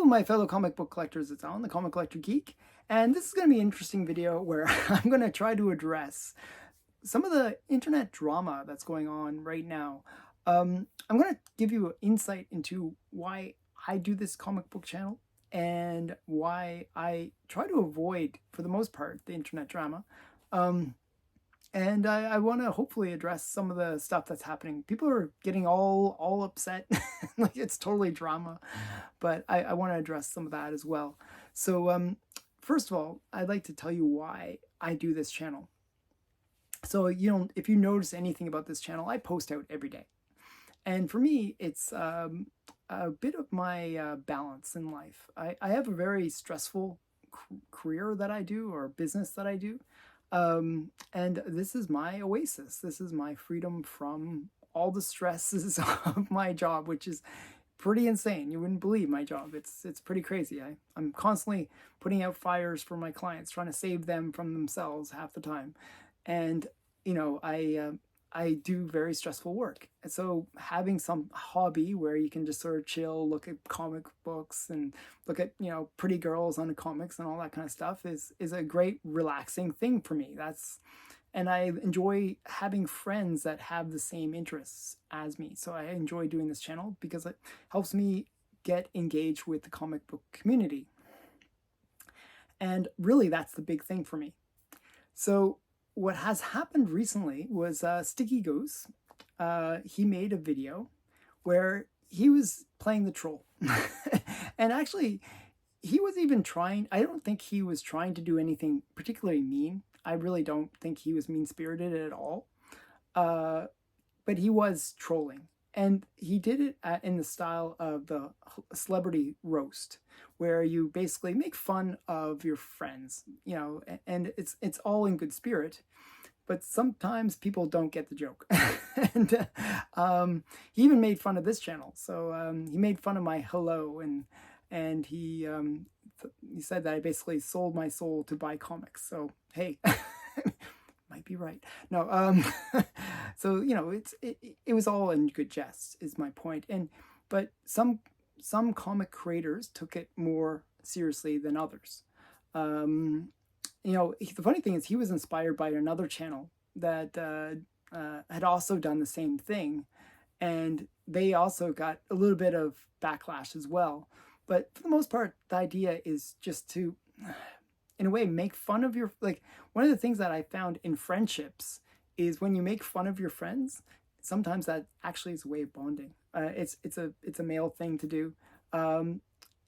my fellow comic book collectors, it's Alan, the Comic Collector Geek, and this is going to be an interesting video where I'm going to try to address some of the internet drama that's going on right now. I'm going to give you an insight into why I do this comic book channel and why I try to avoid, for the most part, the internet drama. And I want to hopefully address some of the stuff that's happening. People are getting all upset, like it's totally drama, but I want to address some of that as well. So first of all, I'd like to tell you why I do this channel. So if you notice anything about this channel, I post out every day, and for me, it's a bit of my balance in life. I have a very stressful career that I do, or business that I do. And this is my oasis. This is my freedom from all the stresses of my job, which is pretty insane. You wouldn't believe my job. It's pretty crazy. I'm constantly putting out fires for my clients, trying to save them from themselves half the time. And I do very stressful work. And so having some hobby where you can just sort of chill, look at comic books and look at, pretty girls on the comics and all that kind of stuff is a great relaxing thing for me. And I enjoy having friends that have the same interests as me. So I enjoy doing this channel because it helps me get engaged with the comic book community. And really, that's the big thing for me. So what has happened recently was Sticky Goose. He made a video where he was playing the troll. And actually, he was even trying, I don't think he was trying to do anything particularly mean. I really don't think he was mean-spirited at all. But he was trolling. And he did it in the style of the celebrity roast, where you basically make fun of your friends, and it's all in good spirit, but sometimes people don't get the joke. And he even made fun of this channel. So he made fun of my hello, and he said that I basically sold my soul to buy comics. So hey. Might be right. No, so it was all in good jest, is my point. But some comic creators took it more seriously than others. The funny thing is he was inspired by another channel that had also done the same thing, and they also got a little bit of backlash as well. But for the most part, the idea is just to, in a way, make fun of your, like, one of the things that I found in friendships is when you make fun of your friends, sometimes that actually is a way of bonding. It's a male thing to do.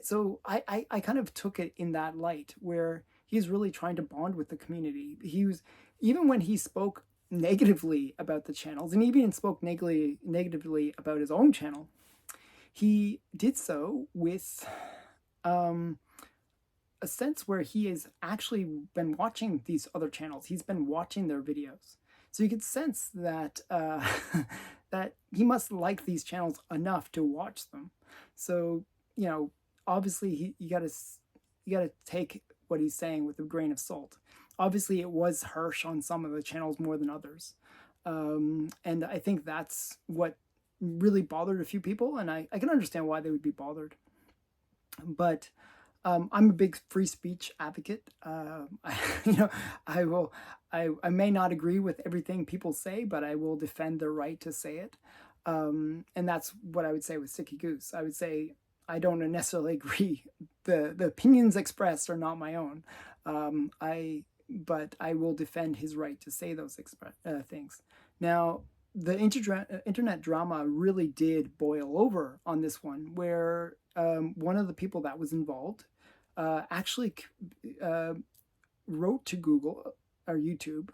So I kind of took it in that light, where he's really trying to bond with the community. Even when he spoke negatively about the channels, and even spoke negatively about his own channel, he did so with a sense where he has actually been watching these other channels. He's been watching their videos. So you could sense that that he must like these channels enough to watch them. So, obviously you gotta take what he's saying with a grain of salt. Obviously it was harsh on some of the channels more than others. And I think that's what really bothered a few people, and I can understand why they would be bothered. But I'm a big free speech advocate. I may not agree with everything people say, but I will defend their right to say it. And that's what I would say with Sticky Goose. I would say I don't necessarily agree. The opinions expressed are not my own. But I will defend his right to say those things. Now, the internet drama really did boil over on this one, where one of the people that was involved actually wrote to Google or YouTube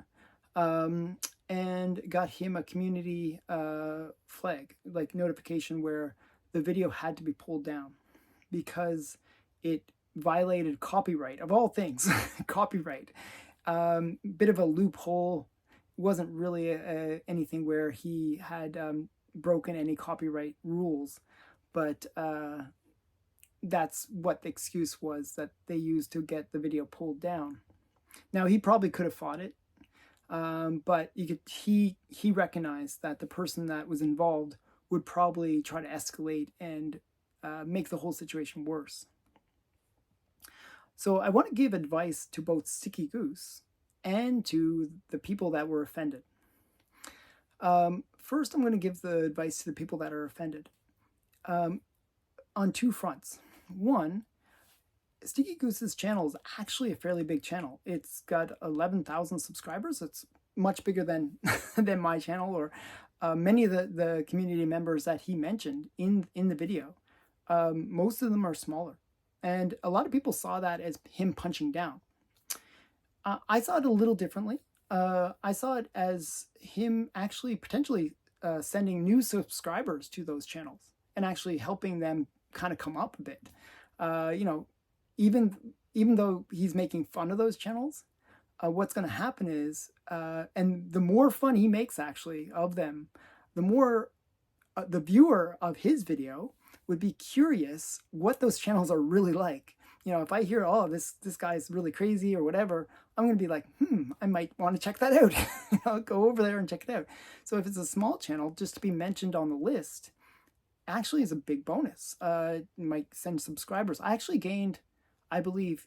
and got him a community flag, like notification, where the video had to be pulled down because it violated copyright, of all things. Copyright. Bit of a loophole. It wasn't really anything where he had broken any copyright rules, but that's what the excuse was that they used to get the video pulled down. Now, he probably could have fought it, but he recognized that the person that was involved would probably try to escalate and make the whole situation worse. So I want to give advice to both Sticky Goose and to the people that were offended. First, I'm going to give the advice to the people that are offended on two fronts. One, Sticky Goose's channel is actually a fairly big channel. It's got 11,000 subscribers. It's much bigger than than my channel or many of the community members that he mentioned in the video. Most of them are smaller. And a lot of people saw that as him punching down. I saw it a little differently. I saw it as him actually potentially sending new subscribers to those channels and actually helping them kind of come up a bit. You know, even though he's making fun of those channels, what's going to happen is, and the more fun he makes actually of them, the more the viewer of his video would be curious what those channels are really like. You know, if I hear, oh, this guy's really crazy or whatever, I'm going to be like, I might want to check that out. I'll go over there and check it out. So if it's a small channel, just to be mentioned on the list actually is a big bonus. It might send subscribers. I actually gained, I believe,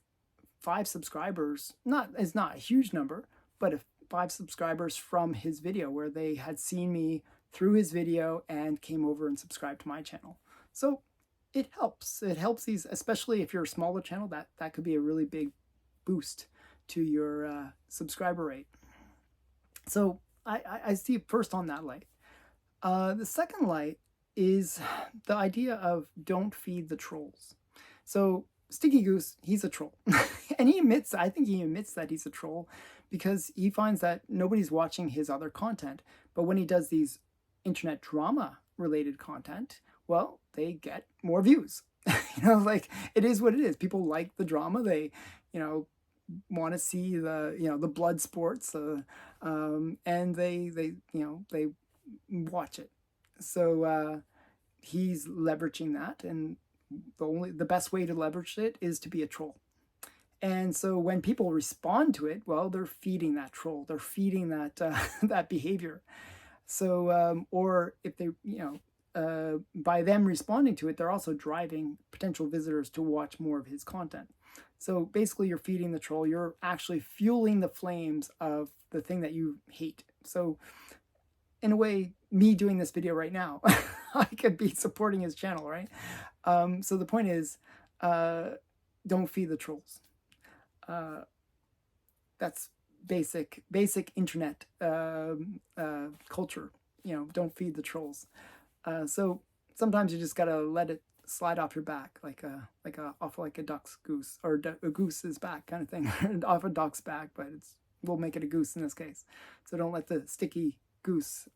5 subscribers. It's not a huge number, but 5 subscribers from his video where they had seen me through his video and came over and subscribed to my channel. So it helps. It helps these, especially if you're a smaller channel, that could be a really big boost to your subscriber rate. So I see it first on that light. The second light is the idea of don't feed the trolls. So Sticky Goose, he's a troll. And I think he admits that he's a troll because he finds that nobody's watching his other content. But when he does these internet drama related content, well, they get more views. You know, like, it is what it is. People like the drama. They, you know, want to see the blood sports, and they watch it. So he's leveraging that, and the best way to leverage it is to be a troll. And so when people respond to it, well, they're feeding that troll. They're feeding that that behavior. So or if they, by them responding to it, they're also driving potential visitors to watch more of his content. So basically, you're feeding the troll. You're actually fueling the flames of the thing that you hate. So in a way, me doing this video right now, I could be supporting his channel, right? So the point is, don't feed the trolls. That's basic internet culture. You know, don't feed the trolls. So sometimes you just gotta let it slide off your back, off a duck's goose, or a goose's back kind of thing, off a duck's back. But we'll make it a goose in this case. So don't let the sticky goose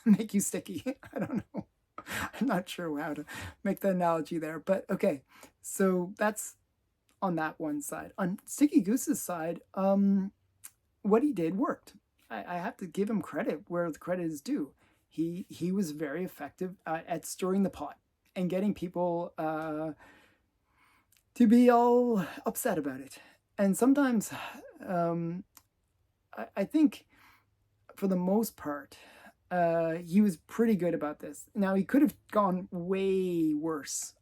make you sticky. I don't know. I'm not sure how to make the analogy there, but okay. So that's on that one side. On Sticky Goose's side, what he did worked. I have to give him credit where the credit is due. He was very effective at stirring the pot and getting people to be all upset about it. And sometimes I think for the most part, he was pretty good about this. Now, he could have gone way worse,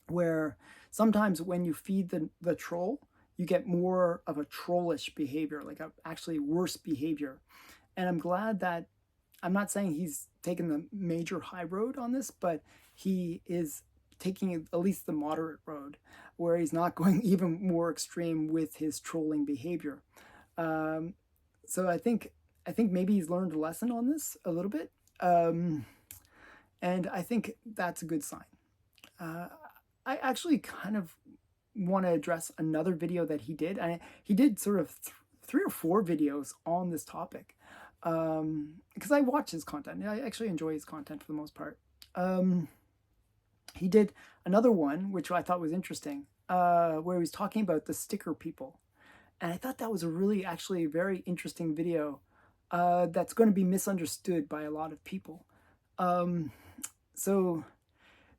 where sometimes when you feed the troll, you get more of a trollish behavior, like actually worse behavior. And I'm glad that, I'm not saying he's taken the major high road on this, but he is taking at least the moderate road, where he's not going even more extreme with his trolling behavior. So I think maybe he's learned a lesson on this a little bit, and I think that's a good sign. I actually kind of want to address another video that he did. He did sort of 3 or 4 videos on this topic, because I watch his content. I actually enjoy his content for the most part. He did another one, which I thought was interesting, where he was talking about the sticker people. And I thought that was a really, actually, very interesting video that's going to be misunderstood by a lot of people. So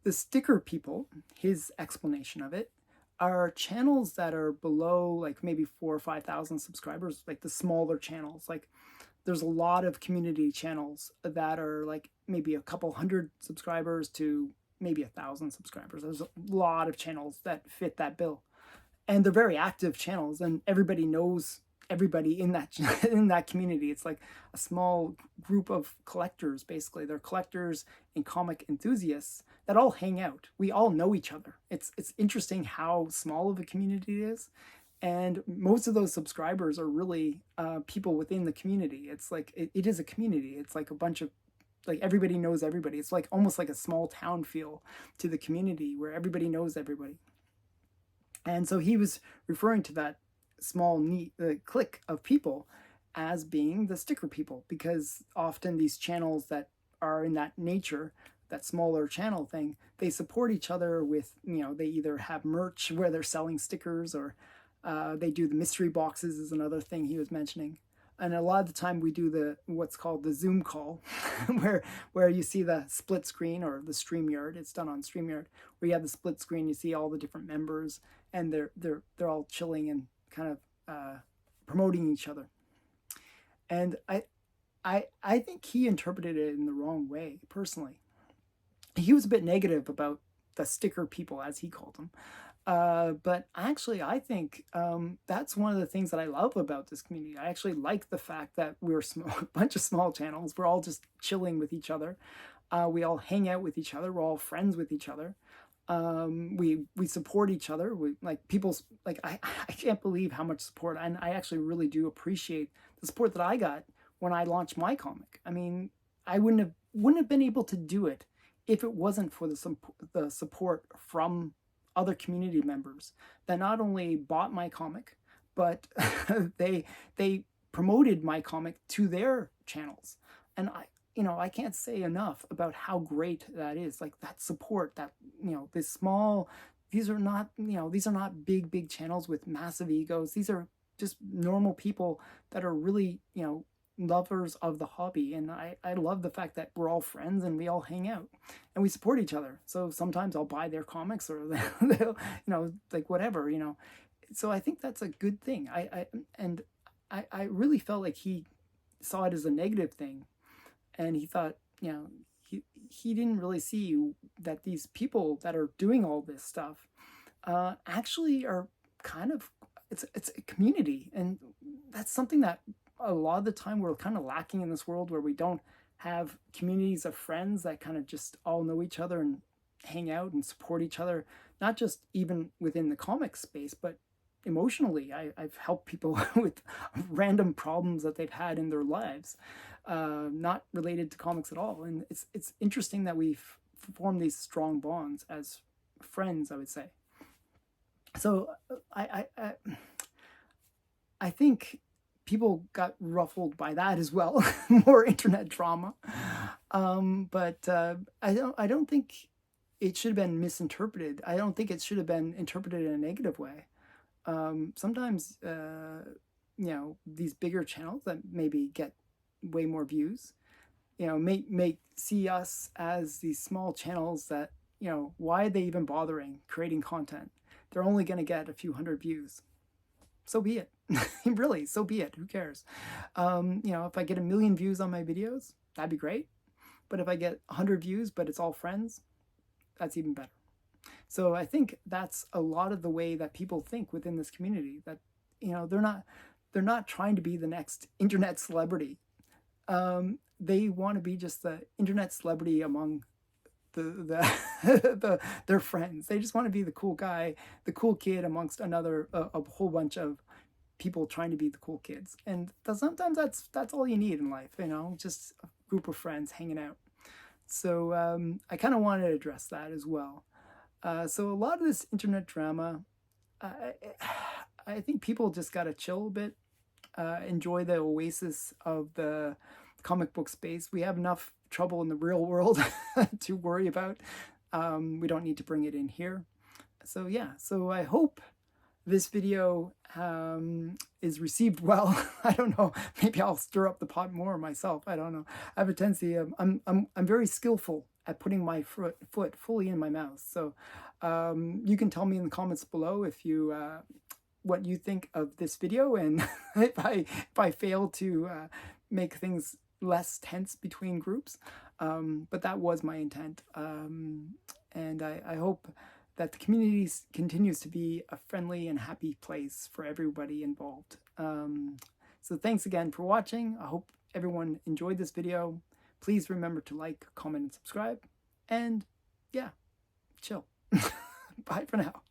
the sticker people, his explanation of it, are channels that are below like maybe 4,000 or 5,000 subscribers, like the smaller channels. Like, there's a lot of community channels that are like maybe a couple hundred subscribers to maybe 1,000 subscribers. There's a lot of channels that fit that bill. and they're very active channels, and everybody knows everybody in that in that community. It's like a small group of collectors. Basically, they're collectors and comic enthusiasts that all hang out. We all know each other. It's interesting how small of a community it is, and most of those subscribers are really people within the community. It's like it is a community. It's like a bunch of, like, everybody knows everybody. It's like almost like a small town feel to the community where everybody knows everybody. And so he was referring to that small, neat clique of people as being the sticker people, because often these channels that are in that nature, that smaller channel thing, they support each other with, they either have merch where they're selling stickers, or they do the mystery boxes is another thing he was mentioning. And a lot of the time we do what's called the Zoom call, where you see the split screen, or the StreamYard. It's done on StreamYard, where you have the split screen. You see all the different members, and they're all chilling and kind of promoting each other. And I think he interpreted it in the wrong way. Personally, he was a bit negative about the sticker people, as he called them. But actually, I think that's one of the things that I love about this community. I actually like the fact that we're a bunch of small channels. We're all just chilling with each other. We all hang out with each other. We're all friends with each other. We support each other. We like people's, like, I can't believe how much support, and I actually really do appreciate the support that I got when I launched my comic. I mean, I wouldn't have been able to do it if it wasn't for the support from other community members that not only bought my comic, but they promoted my comic to their channels. And I can't say enough about how great that is. Like, that support, that, this small, these are not big channels with massive egos. These are just normal people that are really, lovers of the hobby. And I love the fact that we're all friends and we all hang out and we support each other. So sometimes I'll buy their comics, or they'll, like, whatever, So I think that's a good thing. I really felt like he saw it as a negative thing, and he thought, he didn't really see that these people that are doing all this stuff actually are kind of, it's a community. And that's something that a lot of the time we're kind of lacking in this world, where we don't have communities of friends that kind of just all know each other and hang out and support each other, not just even within the comic space, but emotionally. I've helped people with random problems that they've had in their lives, not related to comics at all. And it's interesting that we've formed these strong bonds as friends, I would say. So I think people got ruffled by that as well, more internet drama. But I don't think it should have been misinterpreted. I don't think it should have been interpreted in a negative way. Sometimes, these bigger channels that maybe get way more views, may see us as these small channels that, why are they even bothering creating content? They're only going to get a few hundred views. So be it. Really, so be it. Who cares? If I get 1 million views on my videos, that'd be great. But if I get 100 views, but it's all friends, that's even better. So I think that's a lot of the way that people think within this community, that, they're not trying to be the next internet celebrity. They want to be just the internet celebrity among their friends. They just want to be the cool guy, the cool kid amongst a whole bunch of people trying to be the cool kids. And sometimes that's all you need in life, just a group of friends hanging out. So I kind of wanted to address that as well. So a lot of this internet drama, I think people just got to chill a bit, enjoy the oasis of the comic book space. We have enough trouble in the real world to worry about. We don't need to bring it in here. So yeah, so I hope this video is received well. I don't know, maybe I'll stir up the pot more myself. I don't know. I have a tendency, I'm very skillful at putting my foot fully in my mouth. So you can tell me in the comments below if you what you think of this video, and if I fail to make things less tense between groups. But that was my intent. And I hope that the community continues to be a friendly and happy place for everybody involved. So thanks again for watching. I hope everyone enjoyed this video. Please remember to like, comment, and subscribe. And yeah, chill. Bye for now.